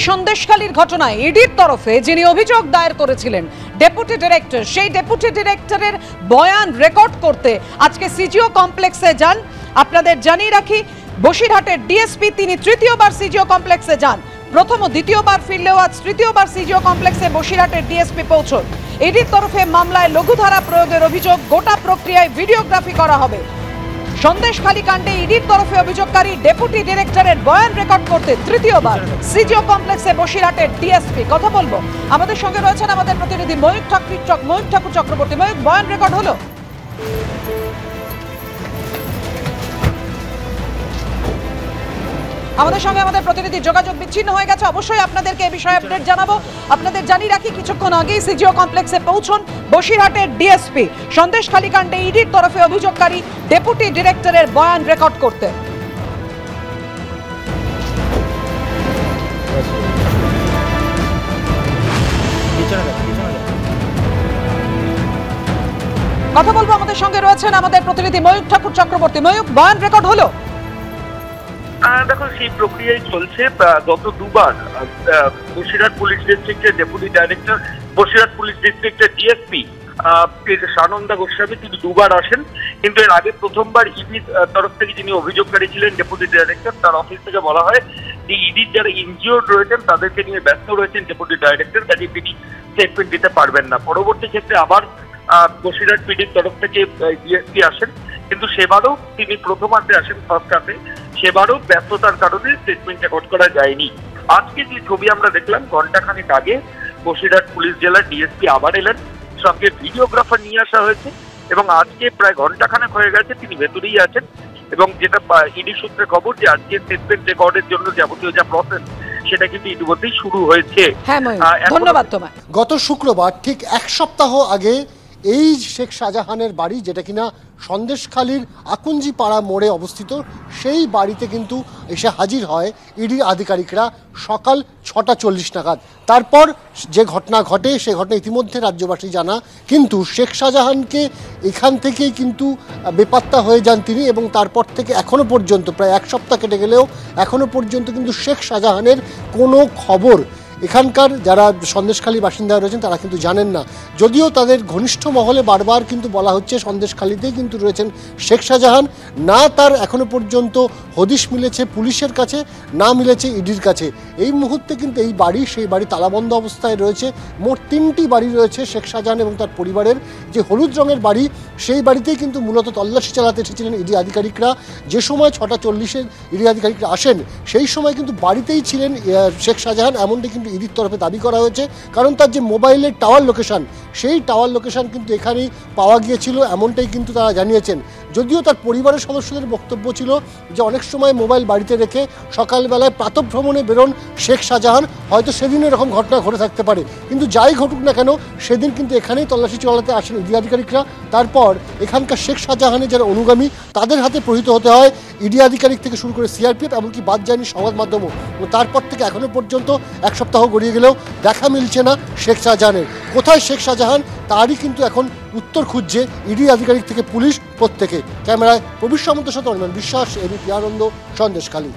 সন্দেশখালীর ঘটনায় ইডির তরফে যিনি অভিযোগ দায়ের করেছিলেন ডেপুটি ডিরেক্টর, সেই ডেপুটি ডিরেক্টরের বয়ান রেকর্ড করতে আজকে সিজিও কমপ্লেক্সে যান। আপনাদের জানিয়ে রাখি, বসিরহাটের ডিএসপি তিনি তৃতীয়বার সিজিও কমপ্লেক্সে যান। প্রথম ও দ্বিতীয়বার ফিরলেও আজ তৃতীয়বার সিজিও কমপ্লেক্সে বসিরহাটের ডিএসপি পৌঁছন। ইডির তরফে মামলায় লঘুধারা প্রয়োগের অভিযোগ, গোটা প্রক্রিয়ায় ভিডিওগ্রাফি করা হবে। সন্দেশখালী কাণ্ডে ইডির তরফে অভিযোগকারী ডেপুটি ডিরেক্টরের বয়ান রেকর্ড করতে তৃতীয়বার সিজিও কমপ্লেক্সে বসিরহাটের ডিএসপি। কথা বলবো, আমাদের সঙ্গে রয়েছেন আমাদের প্রতিনিধি ময়ূক ঠাকুর চক্রবর্তী। ময়ূক, বয়ান রেকর্ড হলো? আমাদের সঙ্গে আমাদের প্রতিনিধি যোগাযোগ বিচ্ছিন্ন হয়ে গেছে। অবশ্যই আপনাদেরকে এই বিষয়ে আপডেট জানাবো। আপনাদের জানিয়ে রাখি, কিছুক্ষণ আগেই সিজিও কমপ্লেক্সে পৌঁছন বসিরহাটের ডিএসপি সন্দেশখালী কাণ্ডে ইডির তরফে অভিযোগকারী ডেপুটি ডিরেক্টরের বয়ান রেকর্ড করতে। কথা বলবো, আমাদের সঙ্গে রয়েছেন আমাদের প্রতিনিধি ময়ূক ঠাকুর চক্রবর্তী। ময়ূক, বয়ান রেকর্ড হলো? দেখো, সেই প্রক্রিয়ায় চলছে। গত দুবার বসিরহাট পুলিশ ডিস্ট্রিক্টের ডেপুটি ডাইরেক্টর, বসিরহাট পুলিশ ডিস্ট্রিক্টের ডিএসপি সানন্দা গোস্বামী তিনি দুবার আসেন, কিন্তু এর আগে প্রথমবার ইডির তরফ থেকে যিনি অভিযোগকারী ছিলেন ডেপুটি ডাইরেক্টর, তার অফিস থেকে বলা হয় যে ইডির যারা ইনজিওর্ড রয়েছেন তাদেরকে নিয়ে ব্যস্ত রয়েছেন ডেপুটি ডাইরেক্টর, কাজে তিনি স্টেটমেন্ট দিতে পারবেন না। পরবর্তী ক্ষেত্রে আবার বসিরহাট পিডির তরফ থেকে ডিএসপি আসেন, কিন্তু সেবারও তিনি প্রথমার্ধে আসেন, ফার্স্ট হাফে। সেবারও ব্যস্ততার কারণে স্টেটমেন্ট রেকর্ড করা যায়নি। আজকে যে ছবি আমরা দেখলাম, ঘন্টাখানেক আগে বসিরহাট পুলিশ জেলার ডিএসপি আবার এলেন, সঙ্গে ভিডিওগ্রাফার নিয়ে আসা হয়েছে এবং আজকে প্রায় ঘন্টাখানেক হয়ে গেছে তিনি ভেতরেই আছেন। এবং যেটা ইডি সূত্রে খবর যে আজকে স্টেটমেন্ট রেকর্ডের জন্য যাবতীয় যা প্রসেস সেটা কিন্তু ইতিমধ্যেই শুরু হয়েছে। ধন্যবাদ তোমায়। গত শুক্রবার ঠিক এক সপ্তাহ আগে এই শেখ শাহজাহানের বাড়ি, যেটা কিনা সন্দেশখালীর আকুঞ্জিপাড়া মোড়ে অবস্থিত, সেই বাড়িতে কিন্তু এসে হাজির হয় ইডির আধিকারিকরা সকাল 6:40 নাগাদ। তারপর যে ঘটনা ঘটে সে ঘটনা ইতিমধ্যে রাজ্যবাসী জানা, কিন্তু শেখ শাহজাহানকে এখান থেকেই কিন্তু বেপাত্তা হয়ে যান তিনি, এবং তারপর থেকে এখনো পর্যন্ত প্রায় এক সপ্তাহ কেটে গেলেও এখনো পর্যন্ত কিন্তু শেখ শাহজাহানের কোনো খবর এখানকার যারা সন্দেশখালী বাসিন্দা রয়েছেন তারা কিন্তু জানেন না। যদিও তাদের ঘনিষ্ঠ মহলে বারবার কিন্তু বলা হচ্ছে সন্দেশখালীতেই কিন্তু রয়েছেন শেখ শাহজাহান, না তার এখনো পর্যন্ত হদিশ মিলেছে পুলিশের কাছে, না মিলেছে ইডির কাছে। এই মুহূর্তে কিন্তু এই বাড়ি, সেই বাড়ি তালাবন্ধ অবস্থায় রয়েছে। মোট 3টি বাড়ি রয়েছে শেখ শাহজাহান এবং তার পরিবারের। যে হলুদ রঙের বাড়ি, সেই বাড়িতেই কিন্তু মূলত তল্লাশি চালাতে এসেছিলেন ইডি আধিকারিকরা। যে সময় 6:40-এ ইডি আধিকারিকরা আসেন, সেই সময় কিন্তু বাড়িতেই ছিলেন শেখ শাহজাহান, এমনটি কিন্তু ইডির তরফে দাবি করা হয়েছে। কারণ তার যে মোবাইলের টাওয়ার লোকেশন, সেই টাওয়ার লোকেশন কিন্তু এখানেই পাওয়া গিয়েছিল, এমনটাই কিন্তু তারা জানিয়েছেন। যদিও তার পরিবারের সদস্যদের বক্তব্য ছিল যে অনেক সময় মোবাইল বাড়িতে রেখে সকালবেলায় প্রাতঃভ্রমণে বেরোন শেখ শাহজাহান, হয়তো সেদিন এরকম ঘটনা ঘটে থাকতে পারে। কিন্তু যাই ঘটুক না কেন, সেদিন কিন্তু এখানেই তল্লাশি চালাতে আসেন ইডি আধিকারিকরা। তারপর এখানকার শেখ শাহজাহানের যারা অনুগামী তাদের হাতে প্রহৃত হতে হয় ইডি আধিকারিক থেকে শুরু করে সিআরপিএফ, এমনকি বাদ যায়নি সংবাদ মাধ্যমও। তারপর থেকে এখনো পর্যন্ত এক সপ্তাহ গড়িয়ে গেলেও দেখা মিলছে না শেখ শাহজাহানের। কোথায় শেখ শাহজাহান তারই কিন্তু এখন উত্তর খুঁজছে ইডি আধিকারিক থেকে পুলিশ প্রত্যেকে। ক্যামেরায় প্রবীর সামন্তের সাথে অনির্বাণ বিশ্বাস, এবিপি আনন্দ, সন্দেশখালী।